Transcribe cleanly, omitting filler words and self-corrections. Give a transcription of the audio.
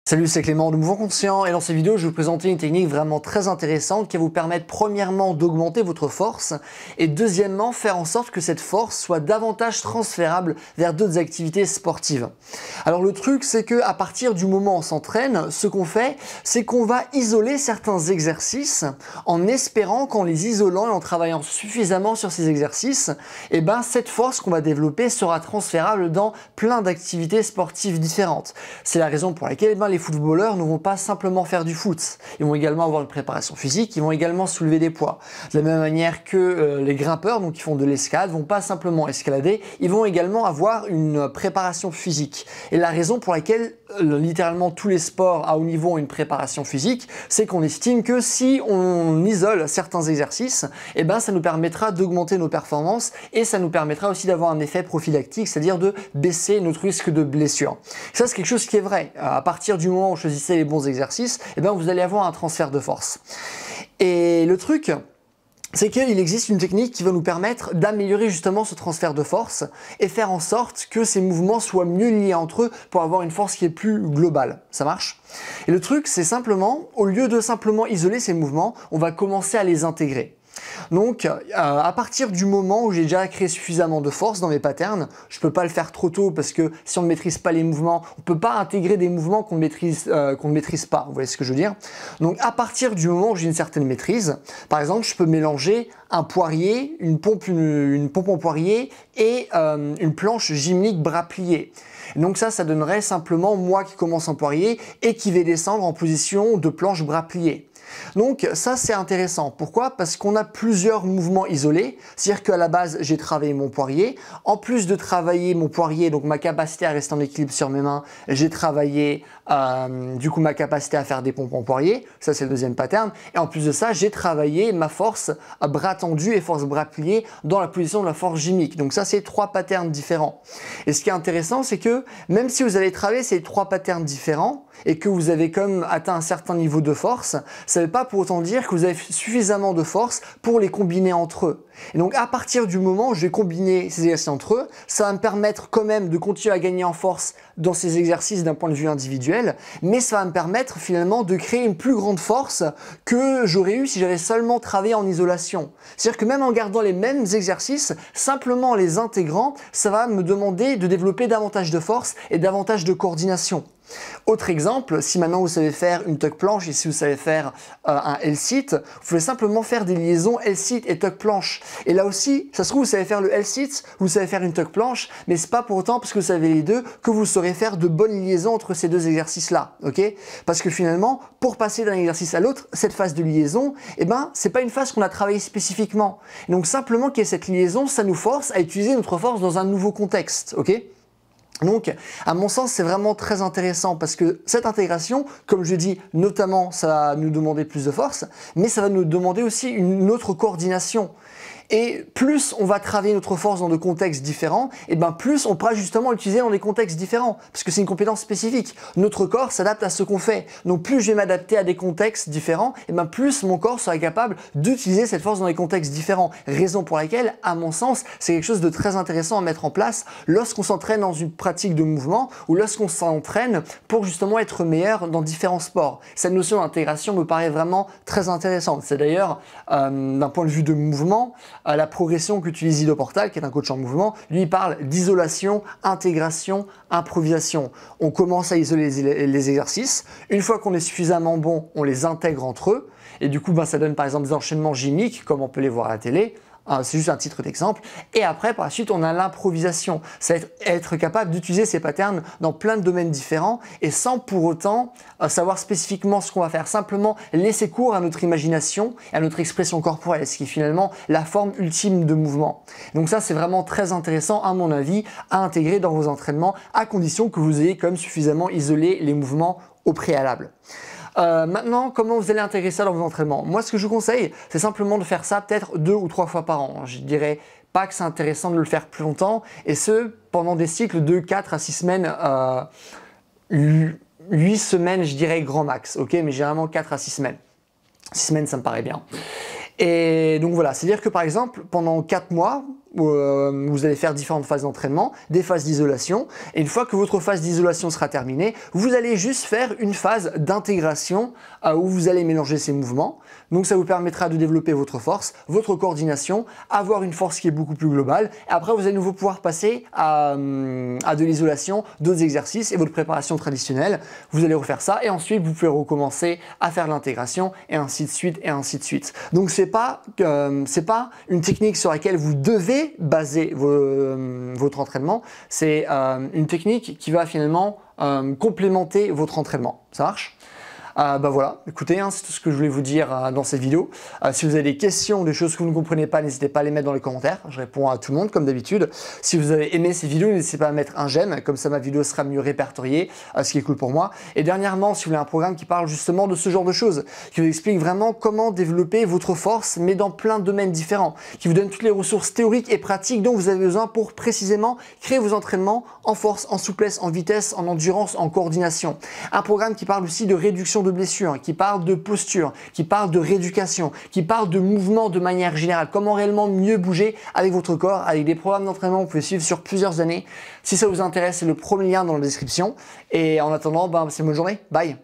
Salut, c'est Clément de Mouvement Conscient et dans cette vidéo, je vais vous présenter une technique vraiment très intéressante qui va vous permettre premièrement d'augmenter votre force et deuxièmement faire en sorte que cette force soit davantage transférable vers d'autres activités sportives. Alors le truc, c'est que à partir du moment où on s'entraîne, ce qu'on fait, c'est qu'on va isoler certains exercices en espérant qu'en les isolant et en travaillant suffisamment sur ces exercices, cette force qu'on va développer sera transférable dans plein d'activités sportives différentes. C'est la raison pour laquelle les footballeurs ne vont pas simplement faire du foot. Ils vont également avoir une préparation physique, ils vont également soulever des poids. De la même manière que les grimpeurs, donc qui font de l'escalade, vont pas simplement escalader, ils vont également avoir une préparation physique. Et la raison pour laquelle littéralement tous les sports à haut niveau ont une préparation physique, c'est qu'on estime que si on isole certains exercices, ça nous permettra d'augmenter nos performances et ça nous permettra aussi d'avoir un effet prophylactique, c'est-à-dire de baisser notre risque de blessure. Ça, c'est quelque chose qui est vrai. À partir du moment où vous choisissez les bons exercices, vous allez avoir un transfert de force. Et le truc, c'est qu'il existe une technique qui va nous permettre d'améliorer justement ce transfert de force et faire en sorte que ces mouvements soient mieux liés entre eux pour avoir une force qui est plus globale. Ça marche? Et le truc, c'est simplement, au lieu de simplement isoler ces mouvements, on va commencer à les intégrer. Donc, à partir du moment où j'ai déjà créé suffisamment de force dans mes patterns, je ne peux pas le faire trop tôt parce que si on ne maîtrise pas les mouvements, on ne peut pas intégrer des mouvements qu'on ne maîtrise pas. Vous voyez ce que je veux dire? Donc, à partir du moment où j'ai une certaine maîtrise, par exemple, je peux mélanger un poirier, une pompe en poirier et une planche gymnique bras pliés. Donc ça donnerait simplement moi qui commence en poirier et qui vais descendre en position de planche bras pliés. Donc ça c'est intéressant. Pourquoi? Parce qu'on a plusieurs mouvements isolés. C'est-à-dire qu'à la base j'ai travaillé mon poirier. En plus de travailler mon poirier, donc ma capacité à rester en équilibre sur mes mains, j'ai travaillé ma capacité à faire des pompes en poirier. Ça c'est le deuxième pattern. Et en plus de ça, j'ai travaillé ma force à bras tendus et force bras pliés dans la position de la force gymnique. Donc ça c'est trois patterns différents. Et ce qui est intéressant, c'est que même si vous avez travaillé ces trois patterns différents et que vous avez comme atteint un certain niveau de force, ça ne veut pas pour autant dire que vous avez suffisamment de force pour les combiner entre eux. Et donc à partir du moment où je vais combiner ces exercices entre eux, ça va me permettre quand même de continuer à gagner en force dans ces exercices d'un point de vue individuel, mais ça va me permettre finalement de créer une plus grande force que j'aurais eu si j'avais seulement travaillé en isolation. C'est-à-dire que même en gardant les mêmes exercices, simplement en les intégrant, ça va me demander de développer davantage de force et davantage de coordination. Autre exemple, si maintenant vous savez faire une tuck planche et si vous savez faire un L-sit, vous pouvez simplement faire des liaisons L-sit et tuck planche. Et là aussi, ça se trouve, vous savez faire le L-sit, vous savez faire une tuck planche, mais c'est pas pour autant parce que vous savez les deux que vous saurez faire de bonnes liaisons entre ces deux exercices-là, ok? Parce que finalement, pour passer d'un exercice à l'autre, cette phase de liaison, c'est pas une phase qu'on a travaillée spécifiquement. Et donc simplement qu'il y ait cette liaison, ça nous force à utiliser notre force dans un nouveau contexte, ok? Donc, à mon sens, c'est vraiment très intéressant parce que cette intégration, comme je dis, notamment, ça va nous demander plus de force, mais ça va nous demander aussi une autre coordination. Et plus on va travailler notre force dans des contextes différents, plus on pourra justement l'utiliser dans des contextes différents, parce que c'est une compétence spécifique. Notre corps s'adapte à ce qu'on fait. Donc plus je vais m'adapter à des contextes différents, plus mon corps sera capable d'utiliser cette force dans des contextes différents. Raison pour laquelle, à mon sens, c'est quelque chose de très intéressant à mettre en place lorsqu'on s'entraîne dans une pratique de mouvement ou lorsqu'on s'entraîne pour justement être meilleur dans différents sports. Cette notion d'intégration me paraît vraiment très intéressante. C'est d'ailleurs, d'un point de vue de mouvement, la progression qu'utilise Ido Portal, qui est un coach en mouvement, lui il parle d'isolation, intégration, improvisation. On commence à isoler les exercices. Une fois qu'on est suffisamment bon, on les intègre entre eux. Et du coup, ça donne par exemple des enchaînements gymniques, comme on peut les voir à la télé. C'est juste un titre d'exemple. Et après, par la suite, on a l'improvisation. C'est être capable d'utiliser ces patterns dans plein de domaines différents et sans pour autant savoir spécifiquement ce qu'on va faire. Simplement laisser cours à notre imagination et à notre expression corporelle, ce qui est finalement la forme ultime de mouvement. Donc ça, c'est vraiment très intéressant, à mon avis, à intégrer dans vos entraînements, à condition que vous ayez quand même suffisamment isolé les mouvements au préalable. Maintenant, comment vous allez intégrer ça dans vos entraînements? Moi, ce que je vous conseille, c'est simplement de faire ça peut-être 2 ou 3 fois par an. Je dirais pas que c'est intéressant de le faire plus longtemps, et ce, pendant des cycles de 4 à 6 semaines, 8 semaines, je dirais grand max, ok? Mais généralement 4 à 6 semaines. 6 semaines, ça me paraît bien. Et donc voilà, c'est-à-dire que par exemple, pendant 4 mois, où vous allez faire différentes phases d'entraînement, des phases d'isolation. Et une fois que votre phase d'isolation sera terminée, vous allez juste faire une phase d'intégration où vous allez mélanger ces mouvements. Donc ça vous permettra de développer votre force, votre coordination, avoir une force qui est beaucoup plus globale. Et après, vous allez de nouveau pouvoir passer à de l'isolation, d'autres exercices et votre préparation traditionnelle. Vous allez refaire ça et ensuite vous pouvez recommencer à faire l'intégration et ainsi de suite et ainsi de suite. Donc c'est pas une technique sur laquelle vous devez baser votre entraînement. C'est une technique qui va finalement complémenter votre entraînement. Ça marche? Bah voilà, écoutez, c'est tout ce que je voulais vous dire dans cette vidéo. Si vous avez des questions, des choses que vous ne comprenez pas, n'hésitez pas à les mettre dans les commentaires. Je réponds à tout le monde comme d'habitude. Si vous avez aimé ces vidéos, n'hésitez pas à mettre un j'aime, comme ça ma vidéo sera mieux répertoriée, ce qui est cool pour moi. Et dernièrement, si vous voulez un programme qui parle justement de ce genre de choses, qui vous explique vraiment comment développer votre force, mais dans plein de domaines différents, qui vous donne toutes les ressources théoriques et pratiques dont vous avez besoin pour précisément créer vos entraînements en force, en souplesse, en vitesse, en endurance, en coordination. Un programme qui parle aussi de réduction de blessures, qui parle de posture, qui parle de rééducation, qui parle de mouvement de manière générale, comment réellement mieux bouger avec votre corps, avec des programmes d'entraînement que vous pouvez suivre sur plusieurs années. Si ça vous intéresse, c'est le premier lien dans la description. Et en attendant, c'est une bonne journée. Bye!